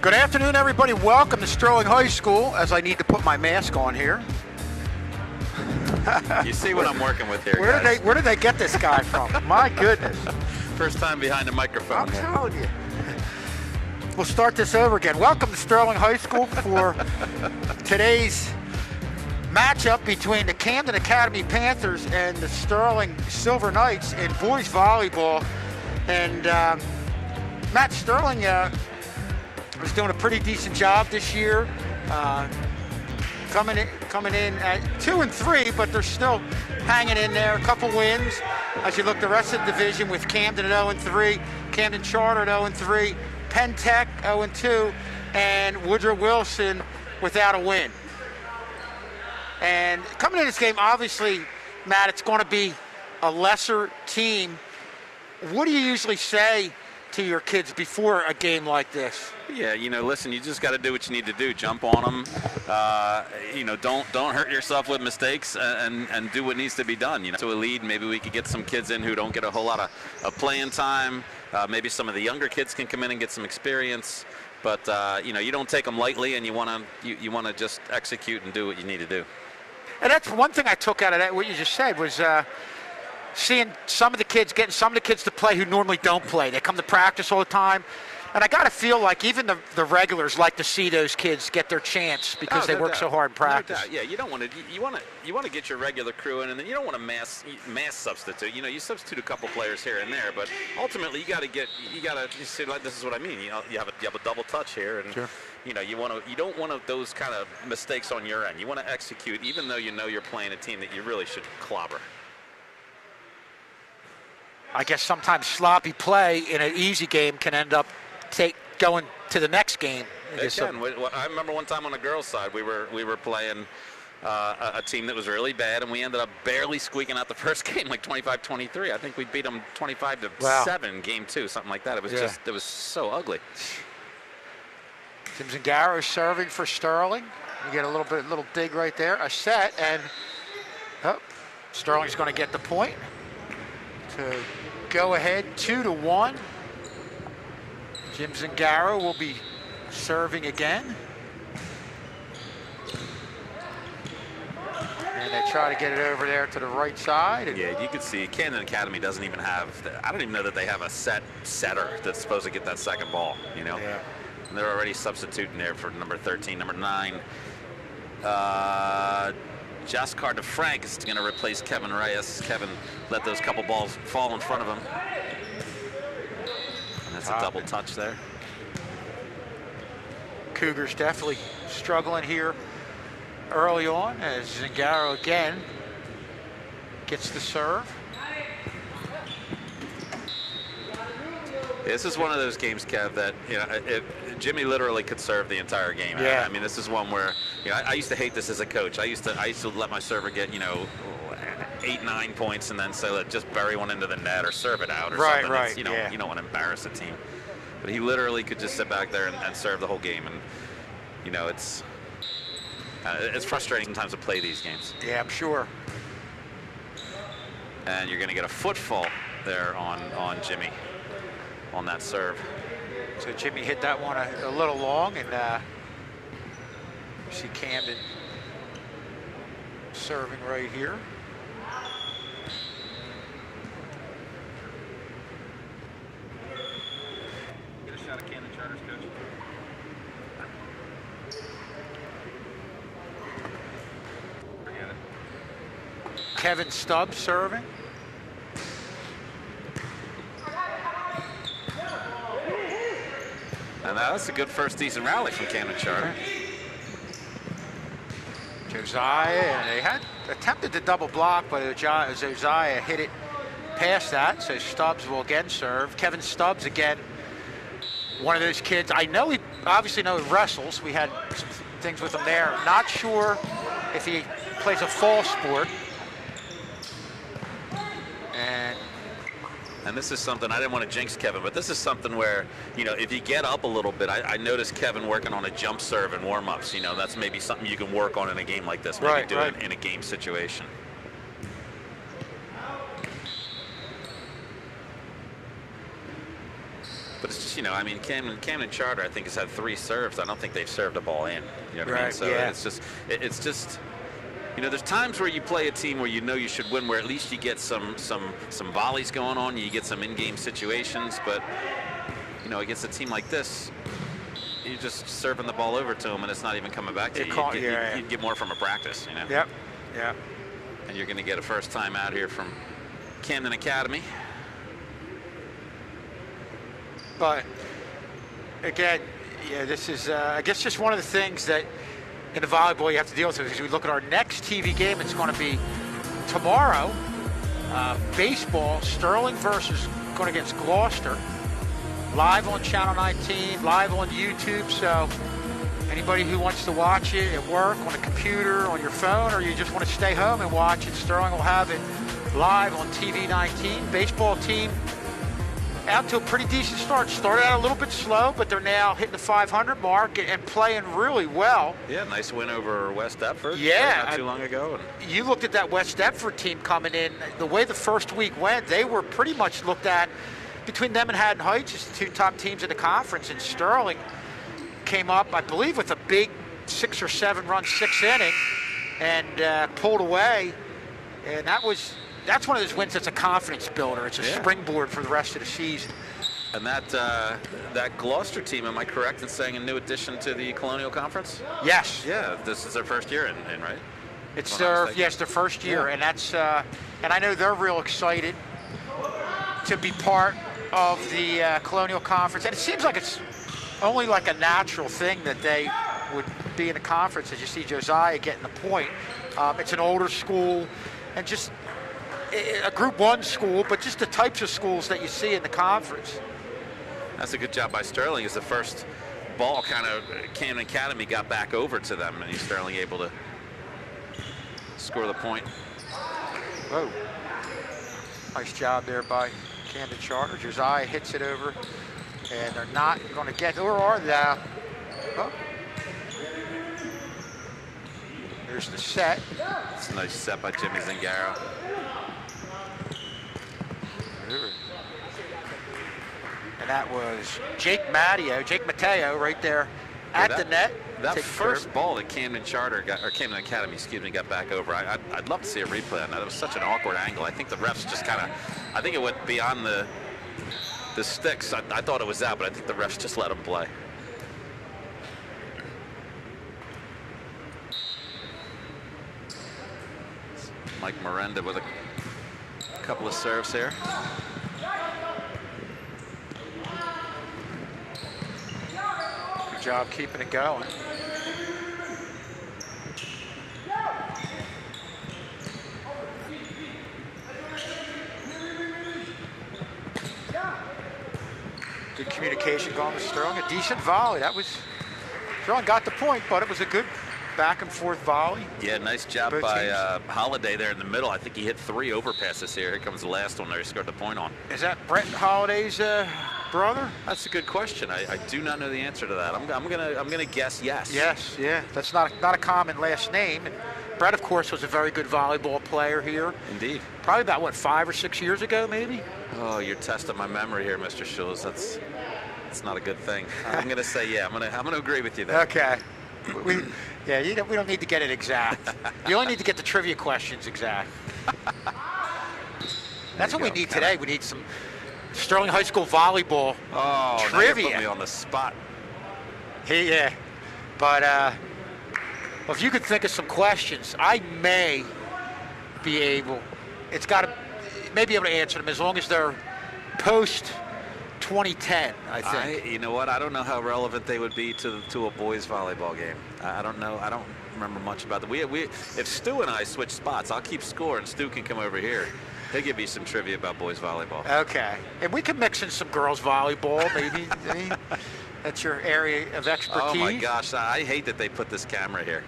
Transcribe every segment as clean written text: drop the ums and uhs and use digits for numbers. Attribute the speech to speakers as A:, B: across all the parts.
A: Good afternoon, everybody. Welcome to Sterling High School, as I need to put my mask on here.
B: You see what I'm working with here,
A: Where did they get this guy from? My goodness.
B: First time behind the microphone.
A: I'm telling you. We'll start this over again. Welcome to Sterling High School for today's matchup between the Camden Academy Panthers and the Sterling Silver Knights in boys volleyball. And Matt Sterling was doing a pretty decent job this year, coming in at 2-3, but they're still hanging in there. A couple wins as you look the rest of the division with Camden at 0-3, Camden Charter at 0-3, Penn Tech 0-2, and Woodrow Wilson without a win. And coming in this game, obviously, Matt, it's going to be a lesser team. What do you usually say to your kids before a game like this?
B: Yeah, listen, you just got to do what you need to do. Jump on them. Don't hurt yourself with mistakes and do what needs to be done. To a lead, maybe we could get some kids in who don't get a whole lot of playing time. Maybe some of the younger kids can come in and get some experience. But you don't take them lightly, and you want to just execute and do what you need to do.
A: And that's one thing I took out of that. What you just said was seeing getting some of the kids to play who normally don't play. They come to practice all the time. And I got to feel like even the regulars like to see those kids get their chance because they work so hard in practice.
B: No doubt. Yeah, you don't want to. You want to get your regular crew in, and then you don't want to mass substitute. You substitute a couple players here and there, but ultimately you got to see, like, this is what I mean. You have a double touch here, and
A: sure.
B: You don't want those kind of mistakes on your end. You want to execute, even though you're playing a team that you really should clobber.
A: I guess sometimes sloppy play in an easy game can end up going to the next game.
B: It can. I remember one time on the girls' side, we were playing a team that was really bad, and we ended up barely squeaking out the first game, like 25-23. I think we beat them 25-7 game 2, something like that. It was it was so ugly.
A: Zingaro serving for Sterling. You get a little dig right there, a set, and Sterling's going to get the point to go ahead 2-1. Jim Zingaro will be serving again. And they try to get it over there to the right side.
B: Yeah, you can see Camden Academy doesn't even have, I don't even know that they have a setter that's supposed to get that second ball, Yeah. And they're already substituting there for number 13, number 9. Jaskar DeFrank is going to replace Kevin Reyes. Kevin let those couple balls fall in front of him. And that's a double touch there.
A: Cougars definitely struggling here early on as Zingaro again gets the serve.
B: This is one of those games, Kev, that Jimmy literally could serve the entire game.
A: Yeah.
B: I mean, this is one where I used to hate this as a coach. I used to let my server get 8-9 points and then say, just bury one into the net or serve it out or something.
A: Right.
B: You don't want to embarrass a team. But he literally could just sit back there and serve the whole game, and it's frustrating sometimes to play these games.
A: Yeah, I'm sure.
B: And you're going to get a foot fault there on Jimmy on that serve.
A: So Jimmy hit that one a little long, and you see Camden serving right here.
B: Get a shot at Camden Charters, coach. Forget it.
A: Kevin Stubbs serving.
B: And that's a good first decent rally from Camden Charter.
A: Josiah, and they had attempted to double block, but Josiah hit it past that, so Stubbs will again serve. Kevin Stubbs again, one of those kids. I know he wrestles. We had some things with him there. Not sure if he plays a fall sport.
B: And this is something, I didn't want to jinx Kevin, but this is something where, if you get up a little bit, I noticed Kevin working on a jump serve in warm-ups. That's maybe something you can work on in a game like this. Maybe do it in a game situation. But it's just, I mean, Camden Charter, I think, has had 3 serves. I don't think they've served a ball in. You know what I mean? So it's just, there's times where you play a team where you should win, where at least you get some volleys going on, you get some in-game situations. But, against a team like this, you're just serving the ball over to them, and it's not even coming back to you. You'd get more from a practice,
A: Yep.
B: And you're going to get a first time out here from Camden Academy.
A: But again, this is I guess just one of the things that in the volleyball you have to deal with. As we look at our next TV game, it's going to be tomorrow. Baseball, Sterling going against Gloucester. Live on Channel 19, live on YouTube. So anybody who wants to watch it at work, on a computer, on your phone, or you just want to stay home and watch it, Sterling will have it live on TV 19. Baseball team out to a pretty decent start. Started out a little bit slow, but they're now hitting the 500 mark and playing really well.
B: Yeah, nice win over West Deptford.
A: Yeah.
B: Not too long ago.
A: You looked at that West Deptford team coming in. The way the first week went, they were pretty much looked at between them and Haddon Heights as the 2 top teams in the conference. And Sterling came up, I believe, with a big 6 or 7 run 6th inning and pulled away. And that's one of those wins that's a confidence builder. It's a springboard for the rest of the season.
B: And that Gloucester team, am I correct in saying a new addition to the Colonial Conference?
A: Yes.
B: Yeah, this is their first year in right?
A: It's their first year, and that's and I know they're real excited to be part of the Colonial Conference. And it seems like it's only like a natural thing that they would be in a conference, as you see Josiah getting the point. It's an older school, and just a Group 1 school, but just the types of schools that you see in the conference.
B: That's a good job by Sterling. As the first ball kind of Camden Academy got back over to them, and Sterling able to score the point.
A: Whoa. Nice job there by Camden Charter. Josiah hits it over, and they're not going to get, or are they? Oh. There's the set.
B: It's a nice set by Jimmy Zingaro.
A: And that was Jake Mateo right there at the net.
B: That first ball that Camden Charter got, or Camden Academy, got back over. I'd love to see a replay on that. It was such an awkward angle. I think the refs just I think it went beyond the sticks. I thought it was out, but I think the refs just let him play. Mike Miranda with a couple of serves here.
A: Good job keeping it going. Good communication going with Sterling. A decent volley. Sterling got the point, but it was a good back and forth volley.
B: Yeah, nice job by Holiday there in the middle. I think he hit 3 overpasses here. Here comes the last one there he scored the point on.
A: Is that Brett Holiday's brother?
B: That's a good question. I do not know the answer to that. I'm gonna guess yes.
A: Yes, yeah. That's not a common last name. And Brett, of course, was a very good volleyball player here.
B: Indeed.
A: Probably about 5 or 6 years ago, maybe.
B: Oh, you're testing my memory here, Mr. Schultz. That's not a good thing. I'm gonna say yeah. I'm gonna agree with you there.
A: Okay. We don't need to get it exact. You only need to get the trivia questions exact. That's what we need today. We need some Sterling High School volleyball trivia.
B: Now you put me on the spot.
A: Yeah. But well, if you could think of some questions, I may be able. May be able to answer them as long as they're post 2010, I think.
B: You know what? I don't know how relevant they would be to a boys volleyball game. I don't know. I don't remember much about them. If Stu and I switch spots, I'll keep score, and Stu can come over here. He'll give you some trivia about boys volleyball.
A: Okay. And we can mix in some girls volleyball, maybe. That's your area of expertise.
B: Oh my gosh! I hate that they put this camera here.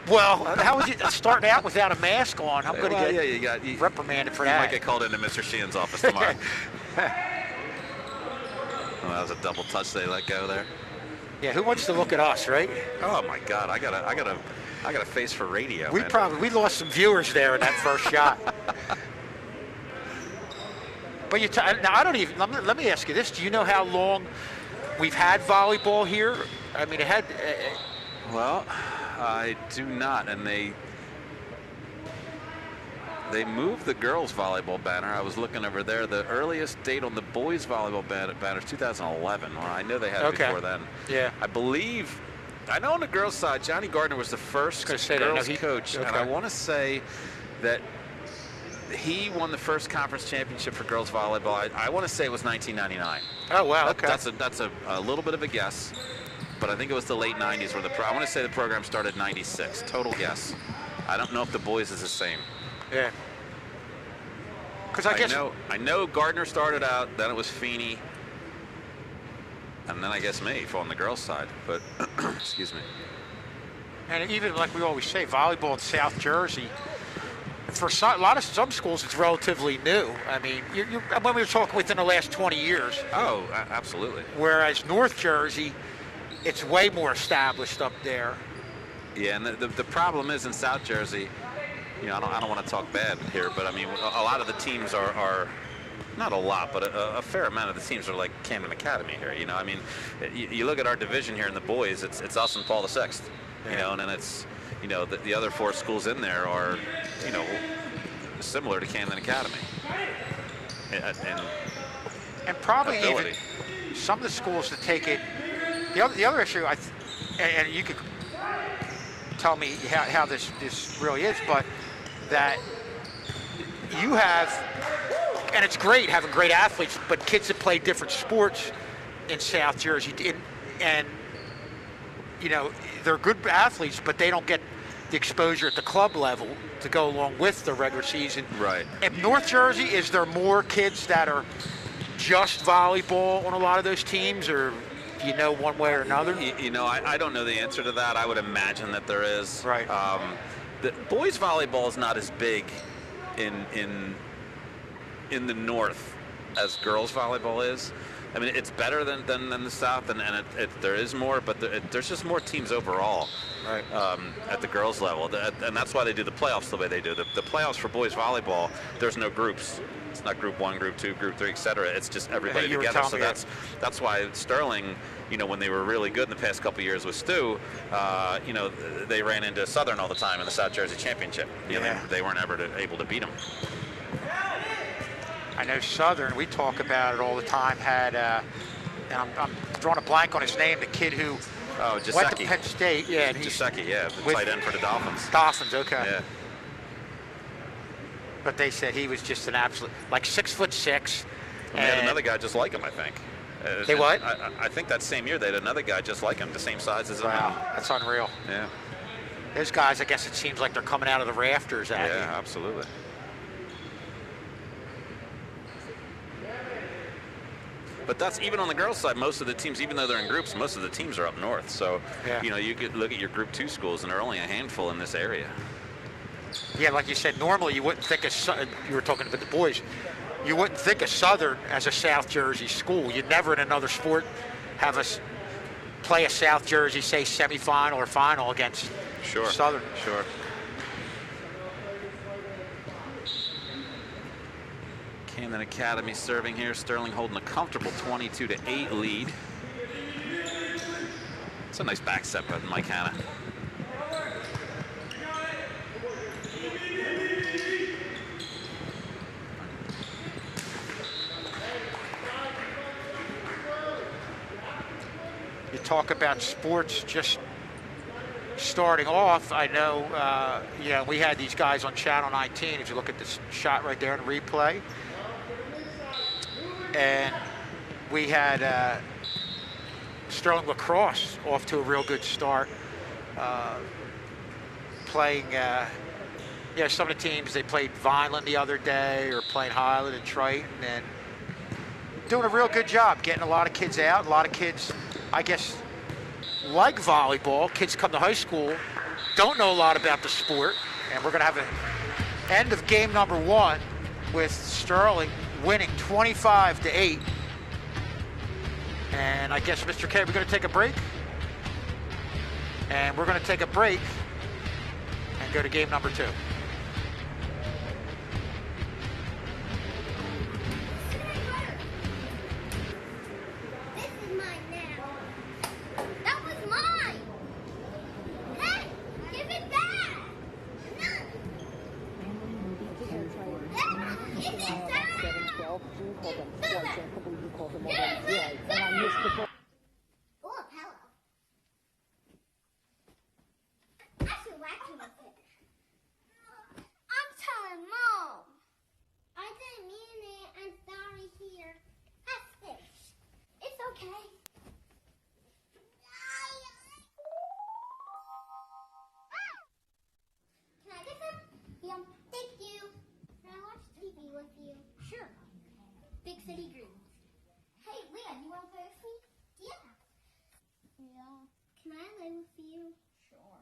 A: Well, how would you starting out without a mask on? I'm going to get reprimanded for that.
B: You might get called into Mr. Sheehan's office tomorrow. Oh, that was a double touch they let go there.
A: Yeah, who wants to look at us, right?
B: Oh my God, I got a face for radio. We
A: lost some viewers there in that first shot. But now I don't even. Let me ask you this: do you know how long we've had volleyball here? I mean, it had.
B: Well, I do not, and they moved the girls volleyball banner. I was looking over there. The earliest date on the boys volleyball banner is 2011. Well, I know they had it before then.
A: Yeah.
B: I know on the girls' side, Johnny Gardner was the first girls coach, and I want to say that he won the first conference championship for girls volleyball. I want to say it was 1999.
A: Oh wow! Okay.
B: That's a little bit of a guess, but I think it was the late 90s where I want to say the program started in 96. Total guess. I don't know if the boys is the same.
A: Yeah. Because
B: I know Gardner started out. Then it was Feeney. And then I guess me on the girls' side, but excuse me.
A: And even like we always say, volleyball in South Jersey, for some schools, it's relatively new. I mean, when we were talking within the last 20 years.
B: Oh, absolutely.
A: Whereas North Jersey, it's way more established up there.
B: Yeah, and the problem is in South Jersey, I don't want to talk bad here, but I mean, a lot of the teams are not a lot, but a fair amount of the teams are like Camden Academy here. I mean, you look at our division here in the boys, it's us and Paul VI, and then it's, the other four schools in there are, similar to Camden Academy.
A: And probably
B: ability.
A: Even some of the schools that take it, the other issue, and you could tell me how this really is, but that you have, and it's great having great athletes, but kids that play different sports in South Jersey, and they're good athletes, but they don't get the exposure at the club level to go along with the regular season.
B: Right.
A: In North Jersey, is there more kids that are just volleyball on a lot of those teams, or do you know one way or another?
B: I don't know the answer to that. I would imagine that there is.
A: Right.
B: The boys volleyball is not as big in the north as girls volleyball is. I mean, it's better than the south, and there is more, but there's just more teams overall.
A: Right.
B: At the girls level, and that's why they do the playoffs the way they do. The playoffs for boys volleyball, there's no groups. It's not group 1, group 2, group 3, etc. It's just everybody together. So that's why Sterling, when they were really good in the past couple of years with Stu, they ran into Southern all the time in the South Jersey Championship. They weren't ever able to beat them.
A: I know Southern, we talk about it all the time, had, and I'm drawing a blank on his name, the kid who went to Penn State. Yeah,
B: Giuseppe, the tight end for the Dolphins.
A: Dolphins, okay.
B: Yeah.
A: But they said he was just an absolute, like 6'6".
B: And they had another guy just like him, I think.
A: They what?
B: I think that same year they had another guy just like him, the same size as him.
A: Wow, that's unreal.
B: Yeah.
A: Those guys, I guess it seems like they're coming out of the rafters at you.
B: Yeah, absolutely. But that's even on the girls' side. Most of the teams, even though they're in groups, most of the teams are up north. So, you could look at your Group 2 schools, and there are only a handful in this area.
A: Yeah, like you said, normally you wouldn't think you were talking about the boys, you wouldn't think of Southern as a South Jersey school. You'd never in another sport have us play a South Jersey, say, semifinal or final against Southern.
B: Sure. Camden Academy serving here. Sterling holding a comfortable 22-8 lead. It's a nice back step by Mike Hanna.
A: You talk about sports just starting off. I know, we had these guys on Channel 19. If you look at this shot right there in replay, and we had Sterling Lacrosse off to a real good start, playing. Some of the teams, they played Vineland the other day, or playing Highland and Triton, and doing a real good job getting a lot of kids out. A lot of kids, I guess, like volleyball. Kids come to high school, don't know a lot about the sport, and we're going to have an end of game number 1 with Sterling winning 25-8. And I guess, Mr. K, we're going to take a break. And we're going to take a break and go to game number 2.
C: I'm telling Mom. I didn't mean it. I'm sorry here. That's fish. It's okay. Can I get some? Yeah. Thank you. Can I watch TV with you? Sure. Big City Greens. Hey, Leah, you want to play with me? Yeah. Yeah. Can I live with you? Sure.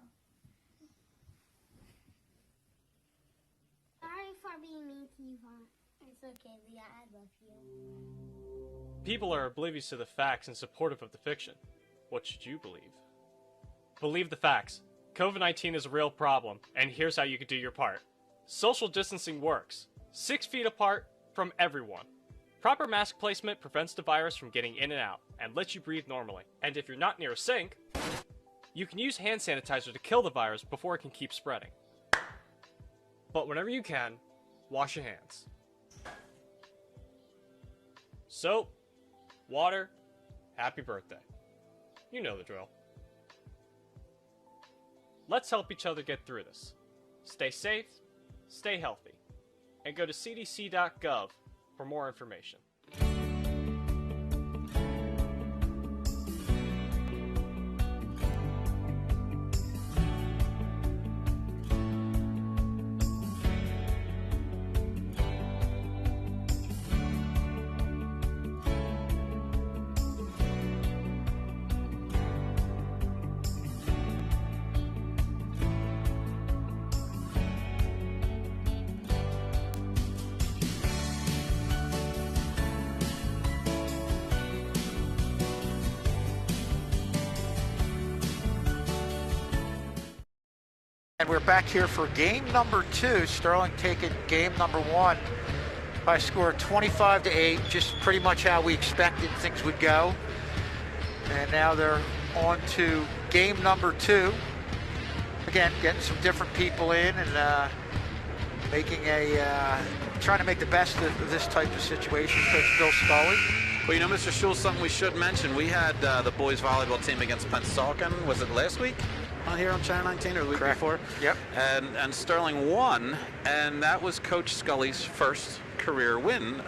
C: Sorry for being mean to you, Mom. It's okay, Leah. I love you.
D: People are oblivious to the facts and supportive of the fiction. What should you believe? Believe the facts. COVID-19 is a real problem, and here's how you can do your part. Social distancing works. 6 feet apart from everyone. Proper mask placement prevents the virus from getting in and out, and lets you breathe normally. And if you're not near a sink, you can use hand sanitizer to kill the virus before it can keep spreading. But whenever you can, wash your hands. Soap, water, happy birthday. You know the drill. Let's help each other get through this. Stay safe, stay healthy, and go to cdc.gov for more information.
A: And we're back here for game number 2. Sterling taking game number 1 by a score of 25-8, just pretty much how we expected things would go. And now they're on to game number 2. Again, getting some different people in and trying to make the best of this type of situation. Coach Bill Scully.
B: Well, you know, Mr. Schultz, something we should mention. We had the boys volleyball team against Pennsauken. Was it last week? On here on Channel 19 or the week
A: Correct.
B: before?
A: Yep.
B: And Sterling won, and that was Coach Scully's first career win.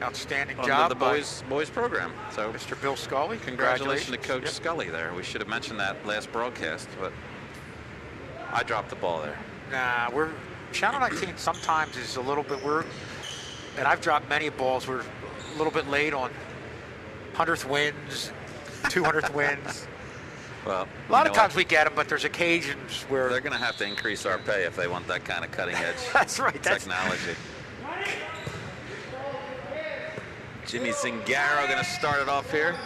A: Outstanding
B: on
A: job
B: the boys program. So
A: Mr. Bill Scully.
B: congratulations to Coach Scully there. We should have mentioned that last broadcast, but I dropped the ball there.
A: Nah, we're Channel 19 sometimes is a little bit and I've dropped many balls. We're a little bit late on 100th wins, 200th wins.
B: Well,
A: a lot of times we get them, but there's occasions where
B: they're going to have to increase our pay if they want that kind of cutting edge
A: that's right.
B: technology. Jimmy Zingaro going to start it off here.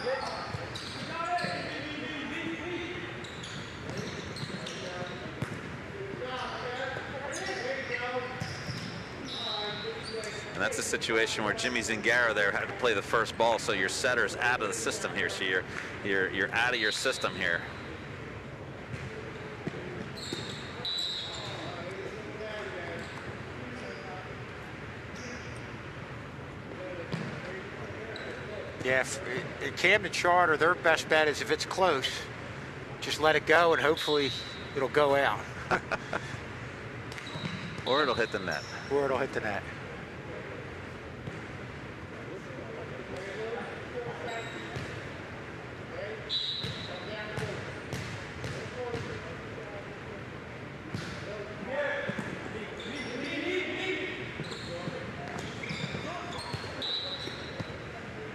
B: And that's a situation where Jimmy Zingaro there had to play the first ball, so your setter's out of the system here. So you're out of your system here.
A: Yeah, in Camden Charter, their best bet is if it's close, just let it go and hopefully it'll go out.
B: Or it'll hit the net.
A: Or it'll hit the net.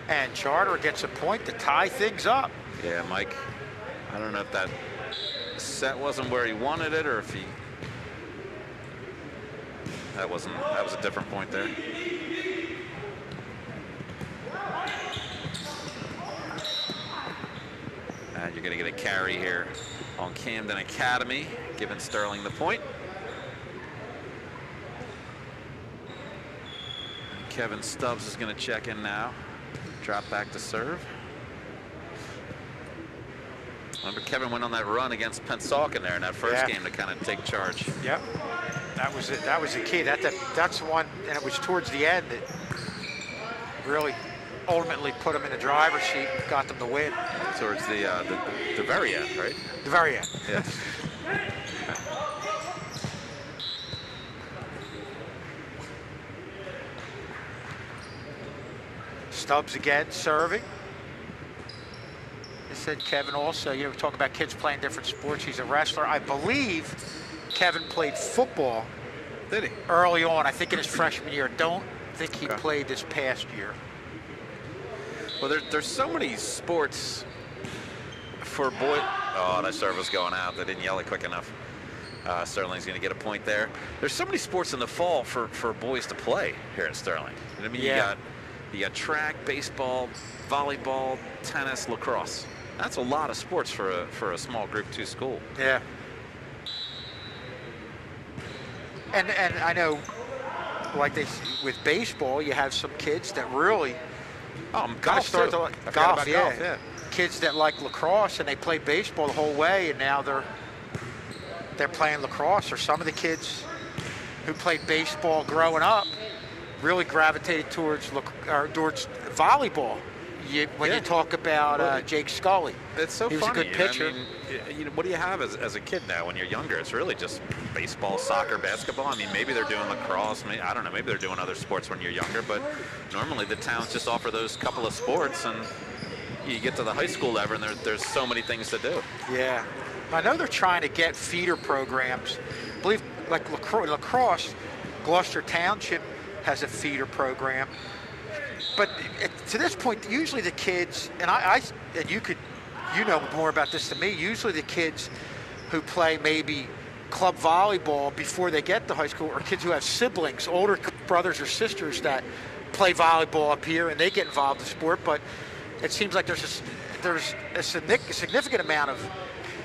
A: And Charter gets a point to tie things up.
B: Yeah, Mike, I don't know if that set wasn't where he wanted it or if he... That was a different point there. And you're going to get a carry here on Camden Academy, giving Sterling the point. Kevin Stubbs is going to check in now. Drop back to serve. Remember, Kevin went on that run against Pennsauken there in that first game to kind of take charge.
A: Yep. That was it. That was the key. That's the one, and it was towards the end that really ultimately put them in the driver's seat, got them to win.
B: Towards the very end, right?
A: The very end.
B: Yeah.
A: Stubbs again serving. I said Kevin also, we talk about kids playing different sports. He's a wrestler. I believe Kevin played football.
B: Did he?
A: Early on, I think in his freshman year. Don't think he
B: Okay.
A: played this past year.
B: Well, there's so many sports for boys. Oh, that serve was going out. They didn't yell it quick enough. Sterling's going to get a point there. There's so many sports in the fall for boys to play here at Sterling. I mean,
A: Yeah.
B: you got track, baseball, volleyball, tennis, lacrosse. That's a lot of sports for a small Group 2 school.
A: Yeah. And I know, like with baseball, you have some kids that really
B: Golf
A: start
B: too.
A: to
B: I forgot
A: golf.
B: about
A: Yeah.
B: golf, yeah.
A: Kids that like lacrosse and they play baseball the whole way, and now they're playing lacrosse. Or some of the kids who played baseball growing up really gravitated towards volleyball. When you talk about Jake Scully,
B: It's so
A: he was
B: funny.
A: a good pitcher.
B: I mean, what do you have as a kid now when you're younger? It's really just baseball, soccer, basketball. I mean, maybe they're doing lacrosse. I don't know. Maybe they're doing other sports when you're younger. But normally the towns just offer those couple of sports, and you get to the high school level, and there's so many things to do.
A: Yeah, I know they're trying to get feeder programs. I believe like lacrosse, Gloucester Township has a feeder program. But to this point, usually the kids, and you know more about this than me, usually the kids who play maybe club volleyball before they get to high school are kids who have siblings, older brothers or sisters that play volleyball up here and they get involved in sport. But it seems like there's a significant amount of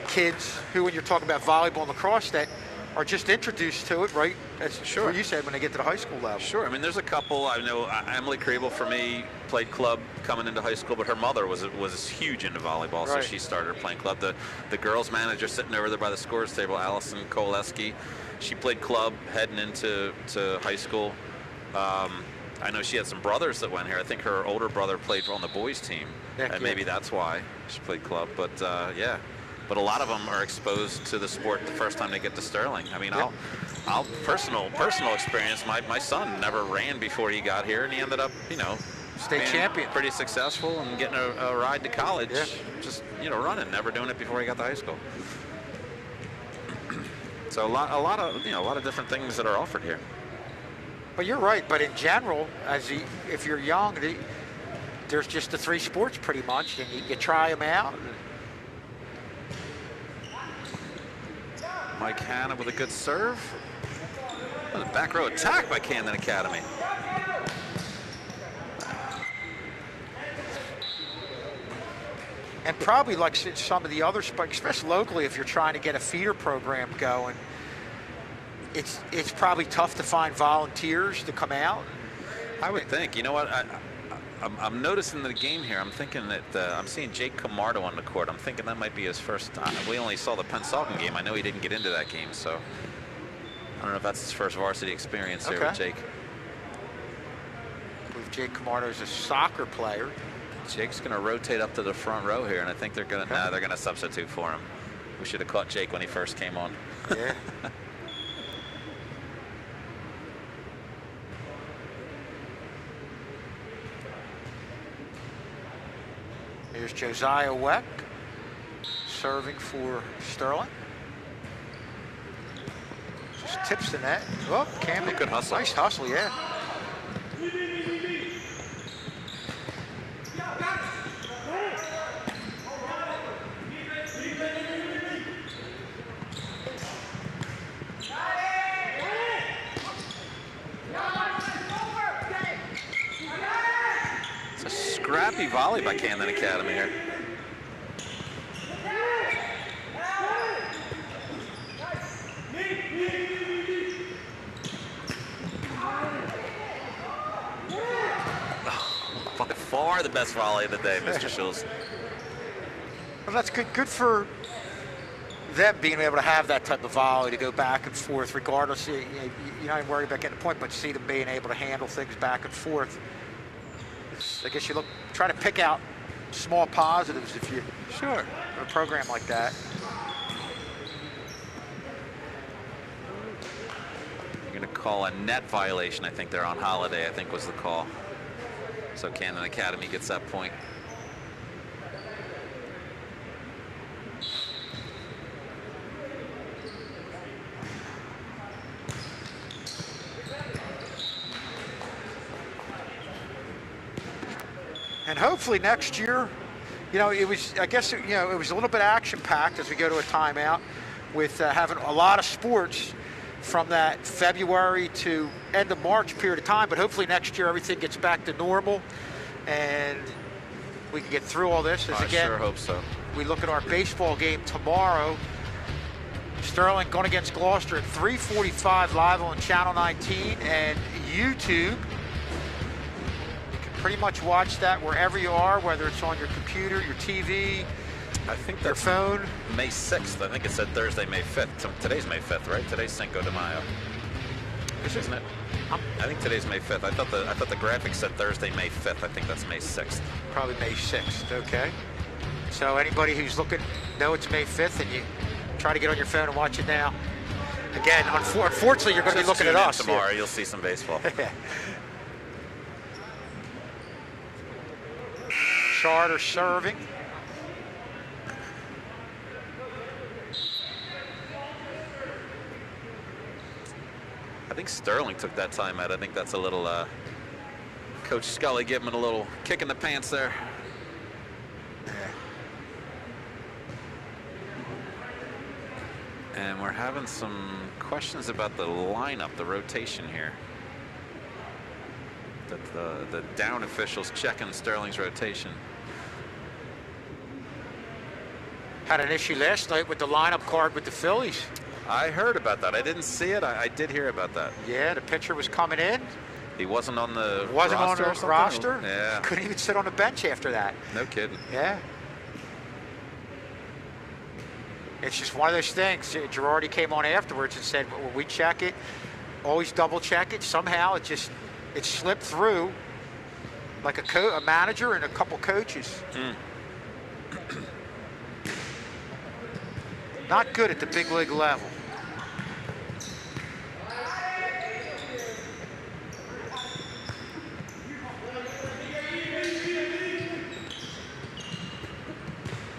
A: kids who, when you're talking about volleyball and lacrosse, that are just introduced to it, right? That's
B: Sure.
A: what you said when they get to the high school level.
B: Sure. I mean, there's a couple. I know Emily Kriebel, for me, played club coming into high school, but her mother was huge into volleyball, so
A: Right.
B: she started playing club. The girls' manager sitting over there by the scores table, Allison Koleski, she played club heading into high school. I know she had some brothers that went here. I think her older brother played on the boys' team, and maybe that's why she played club. But yeah. But a lot of them are exposed to the sport the first time they get to Sterling. I mean, I'll personal experience. My son never ran before he got here, and he ended up,
A: State
B: being
A: champion.
B: pretty successful and getting a ride to college.
A: Yeah.
B: Just running, never doing it before he got to high school. So a lot of different things that are offered here.
A: But you're right. But in general, if you're young, there's just the three sports pretty much, and you try them out.
B: Mike Hanna with a good serve. And a back row attack by Camden Academy.
A: And probably like some of the other sports, especially locally, if you're trying to get a feeder program going, it's probably tough to find volunteers to come out.
B: I would think. You know what? I'm noticing the game here. I'm thinking that I'm seeing Jake Camardo on the court. I'm thinking that might be his first time. We only saw the Pennsauken game. I know he didn't get into that game, so I don't know if that's his first varsity experience here with Jake.
A: I believe Jake Camardo is a soccer player.
B: Jake's going to rotate up to the front row here, and I think they're going to substitute for him. We should have caught Jake when he first came on.
A: Yeah. Here's Josiah Weck serving for Sterling. Just tips the net. Oh, Camden.
B: Good hustle.
A: Nice hustle, yeah.
B: It's a scrappy volley by Camden Academy here. By far the best volley of the day, Mr. Schultz.
A: Well, that's good. Good for them being able to have that type of volley to go back and forth, regardless. You're not even worried about getting a point, but you see them being able to handle things back and forth. I guess you try to pick out small positives if you
B: Sure.
A: a program like that.
B: You're going to call a net violation. I think they're on holiday, I think was the call. So Camden Academy gets that point.
A: And hopefully next year, it was, I guess, it was a little bit action-packed as we go to a timeout with having a lot of sports from that February to end of March period of time. But hopefully next year everything gets back to normal and we can get through all this.
B: I sure hope so.
A: We look at our baseball game tomorrow. Sterling going against Gloucester at 3:45 live on Channel 19 and YouTube. Pretty much watch that wherever you are, whether it's on your computer, your TV,
B: I think
A: your
B: that's
A: phone.
B: May 6th. I think it said Thursday, May 5th. Today's May 5th, right? Today's Cinco de Mayo. Isn't it? I think today's May 5th. I thought the graphic said Thursday, May 5th. I think that's May 6th.
A: Probably May 6th, okay. So anybody who's looking, know it's May 5th, and you try to get on your phone and watch it now. Again, unfortunately, you're going to be looking at us.
B: Tomorrow, you'll see some baseball.
A: Charter serving.
B: I think Sterling took that time out. I think that's a little Coach Scully giving him a little kick in the pants there. And we're having some questions about the lineup, the rotation here. That the down officials checking Sterling's rotation.
A: Had an issue last night with the lineup card with the Phillies.
B: I heard about that. I didn't see it. I did hear about that.
A: Yeah, the pitcher was coming in.
B: He wasn't on the
A: Wasn't on
B: roster.
A: the roster.
B: Yeah.
A: Couldn't even sit on the bench after that.
B: No kidding.
A: Yeah. It's just one of those things. Girardi came on afterwards and said, well, we check it, always double check it. Somehow it slipped through like a manager and a couple coaches. Not good at the big league level.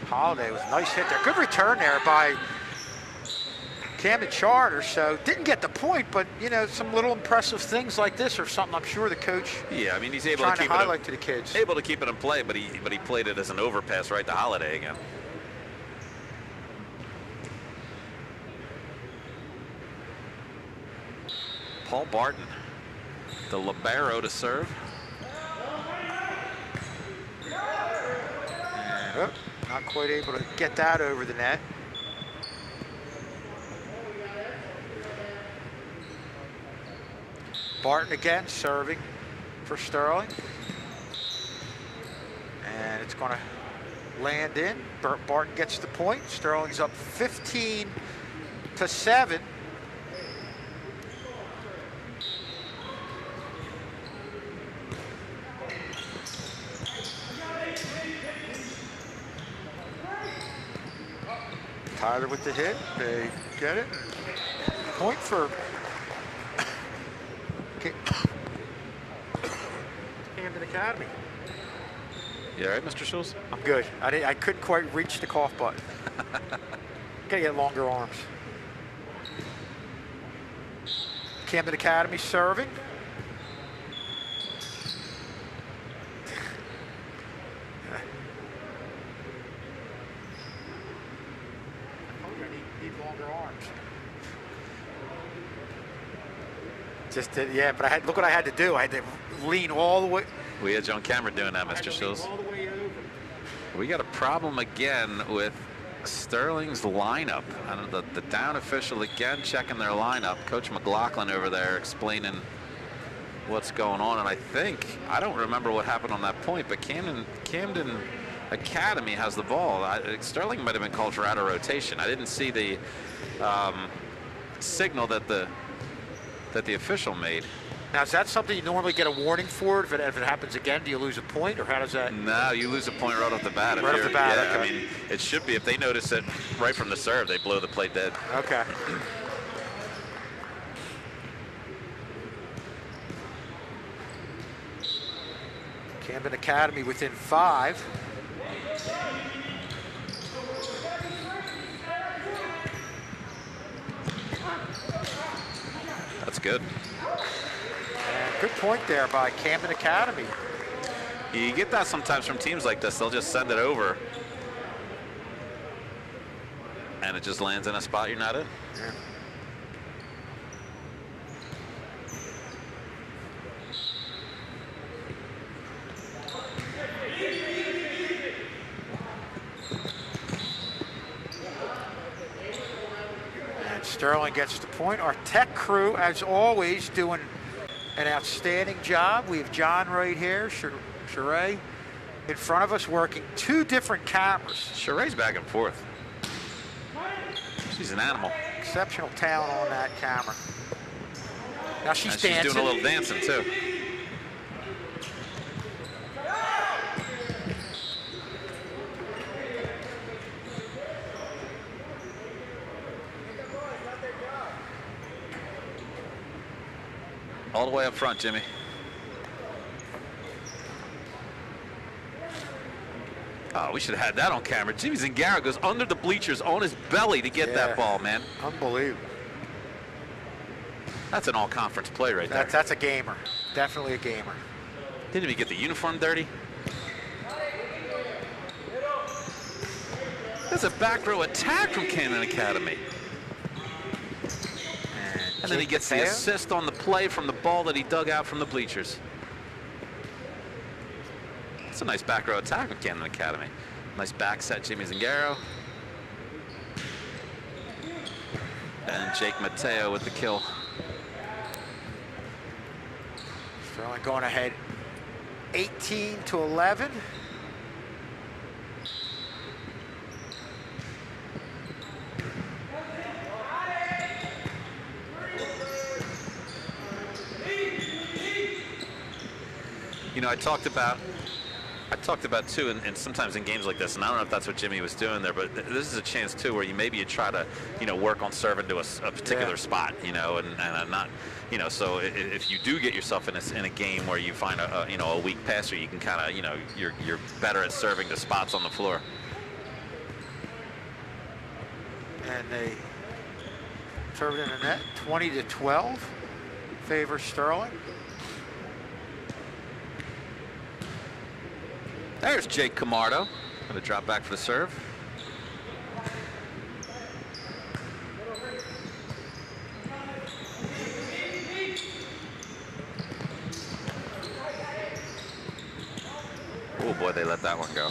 A: Holiday was a nice hit there. Good return there by Camden Charter. So didn't get the point, but some little impressive things like this or something. I'm sure the coach.
B: Yeah, I mean he's able
A: trying
B: to keep
A: highlight to the kids.
B: Able to keep it in play, but he played it as an overpass right to Holiday again. Paul Barton, the libero to serve.
A: And, not quite able to get that over the net. Barton again serving for Sterling. And it's going to land in. Barton gets the point. Sterling's up 15-7. Tyler with the hit. They get it. Point for Camden Academy.
B: You all right, Mr. Schultz?
A: I'm good. I couldn't quite reach the cough button. Gotta get longer arms. Camden Academy serving. Need longer arms. Just did, yeah, but look what I had to do. I had to lean all the way.
B: We had you on camera doing that, Mr. Schultz.
A: All the way over.
B: We got a problem again with Sterling's lineup. I don't know, the down official again checking their lineup. Coach McLaughlin over there explaining what's going on. And I don't remember what happened on that point, but Camden Academy has the ball. Sterling might have been called for out of rotation. I didn't see the signal that the official made.
A: Now, is that something you normally get a warning for? If it happens again, do you lose a point, or how does that?
B: No, you lose a point right off the bat.
A: Right off the bat,
B: yeah,
A: okay.
B: I mean, it should be. If they notice it right from the serve, they blow the play dead.
A: Okay. Camden Academy within 5.
B: That's good.
A: And good point there by Camden Academy.
B: You get that sometimes from teams like this. They'll just send it over, and it just lands in a spot you're not in.
A: Yeah. And Sterling gets the point. Our tech crew, as always, doing an outstanding job. We have John right here, Sheree, in front of us, working 2 different cameras.
B: Sheree's back and forth. She's an animal.
A: Exceptional talent on that camera. Now she's
B: And
A: dancing.
B: she's doing a little dancing too. All the way up front, Jimmy. Oh, we should have had that on camera. Jimmy Zingaro goes under the bleachers on his belly to get that ball, man.
A: Unbelievable.
B: That's an all-conference play right there.
A: That's a gamer. Definitely a gamer.
B: Didn't even get the uniform dirty. There's a back row attack from Camden Academy. And then he gets the assist on the play from the ball that he dug out from the bleachers. It's a nice back row attack with Camden Academy. Nice back set, Jimmy Zingaro. And Jake Mateo with the kill.
A: Sterling going ahead 18-11.
B: You know, I talked about too, and sometimes in games like this, and I don't know if that's what Jimmy was doing there, but this is a chance too where maybe you try to, work on serving to a particular spot, and not, so if you do get yourself in a game where you find a weak passer, you can kind of, you're better at serving to spots on the floor.
A: And they serve it in the net, 20-12, favor Sterling.
B: There's Jake Camardo. Going to drop back for the serve. Oh boy, they let that one go.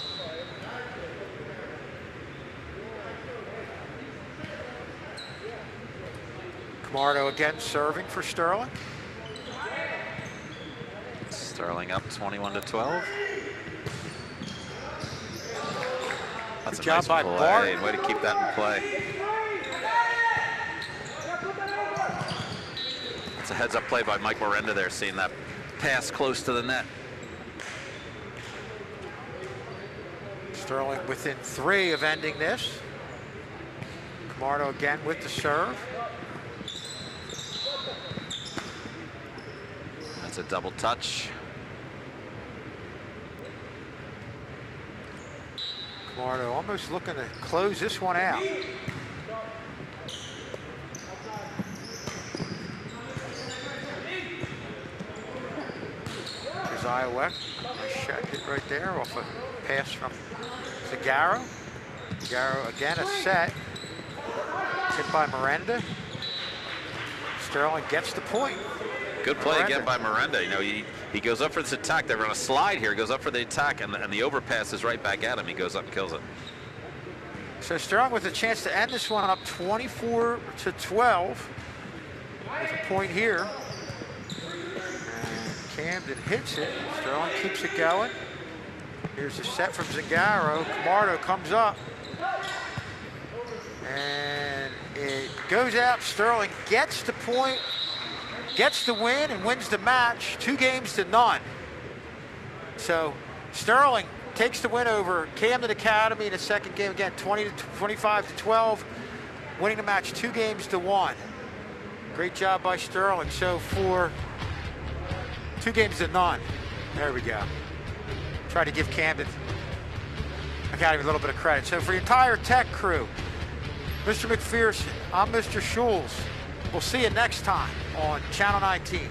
A: Camardo again serving for Sterling.
B: Sterling up 21-12. That's
A: Good
B: a nice
A: job by
B: play.
A: Bart.
B: Way to keep that in play. It's a heads-up play by Mike Miranda there, seeing that pass close to the net.
A: Sterling within 3 of ending this. Camardo again with the serve.
B: That's a double touch.
A: Camardo almost looking to close this one out. Here's Iowa. Nice shot hit right there off a pass from Zingaro. Zingaro again a set. Hit by Miranda. Sterling gets the point.
B: Good play again by Miranda. He goes up for this attack. They're on a slide here. Goes up for the attack, and the overpass is right back at him. He goes up and kills it.
A: So Sterling with a chance to end this one up 24-12. With a point here. And Camden hits it. Sterling keeps it going. Here's a set from Zingaro. Camardo comes up. And it goes out. Sterling gets the point, gets the win, and wins the match 2-0. So Sterling takes the win over Camden Academy in the second game, again 25-12, winning the match 2-1. Great job by Sterling. So for 2-0, there we go. Try to give Camden Academy a little bit of credit. So for the entire tech crew, Mr. McPherson, I'm Mr. Schulz. We'll see you next time on Channel 19.